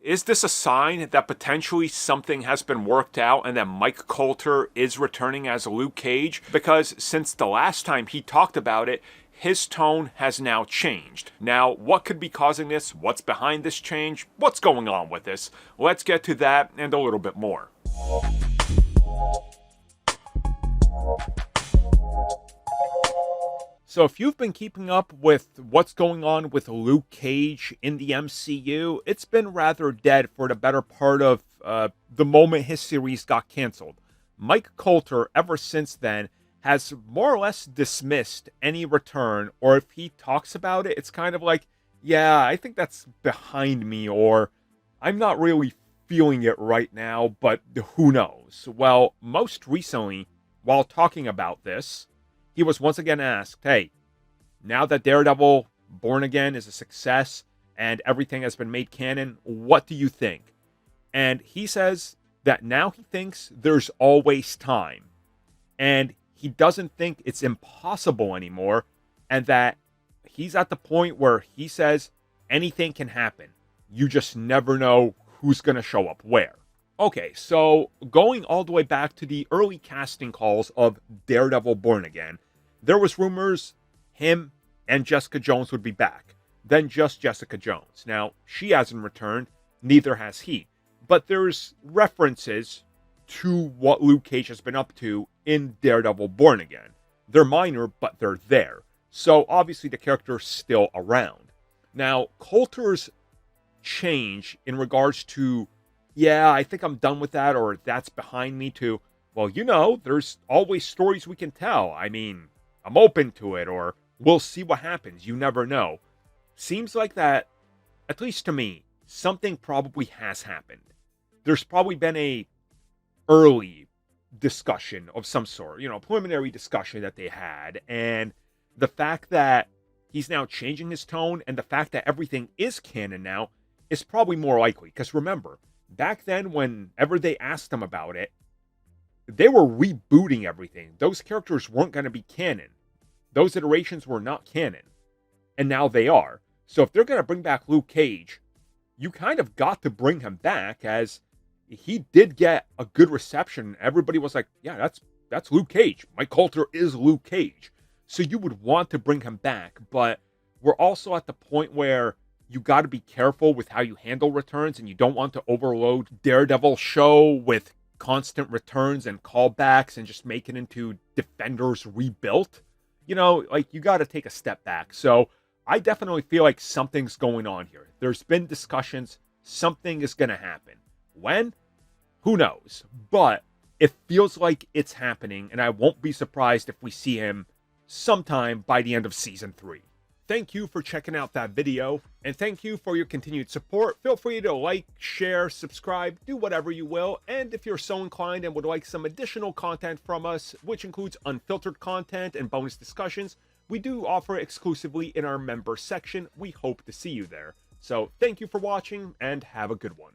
is this a sign that potentially something has been worked out and that Mike Colter is returning as Luke Cage? Because since the last time he talked about it, his tone has now changed. Now, what could be causing this? What's behind this change? What's going on with this? Let's get to that and a little bit more. So if you've been keeping up with what's going on with Luke Cage in the MCU, it's been rather dead for the better part of the moment his series got canceled. Mike Colter, ever since then, has more or less dismissed any return, or if he talks about it, it's kind of like, yeah, I think that's behind me, or I'm not really feeling it right now, but who knows? Well, most recently, while talking about this, he was once again asked, hey, now that Daredevil Born Again is a success and everything has been made canon, what do you think? And he says that now he thinks there's always time. And he doesn't think it's impossible anymore. And that he's at the point where he says anything can happen. You just never know who's going to show up where. Okay, so going all the way back to the early casting calls of Daredevil Born Again, there was rumors him and Jessica Jones would be back. Then just Jessica Jones. Now, she hasn't returned, neither has he. But there's references to what Luke Cage has been up to in Daredevil Born Again. They're minor, but they're there. So obviously the character's still around. Now, Colter's change in regards to, yeah, I think I'm done with that, or that's behind me, to, well, there's always stories we can tell. I mean, I'm open to it, or we'll see what happens. You never know. Seems like that, at least to me, something probably has happened. There's probably been a early discussion of some sort, preliminary discussion that they had. And the fact that he's now changing his tone and the fact that everything is canon now is probably more likely. Because remember, back then, whenever they asked him about it, they were rebooting everything. Those characters weren't going to be canon. Those iterations were not canon. And now they are. So if they're going to bring back Luke Cage, you kind of got to bring him back, as he did get a good reception. Everybody was like, yeah, that's Luke Cage. Mike Colter is Luke Cage. So you would want to bring him back. But we're also at the point where you got to be careful with how you handle returns, and you don't want to overload Daredevil show with constant returns and callbacks and just make it into Defenders rebuilt. You got to take a step back. So I definitely feel like something's going on here. There's been discussions. Something is going to happen. When? Who knows? But it feels like it's happening, and I won't be surprised if we see him sometime by the end of Season 3. Thank you for checking out that video, and thank you for your continued support. Feel free to like, share, subscribe, do whatever you will, and if you're so inclined and would like some additional content from us, which includes unfiltered content and bonus discussions, we do offer exclusively in our member section. We hope to see you there. So thank you for watching, and have a good one.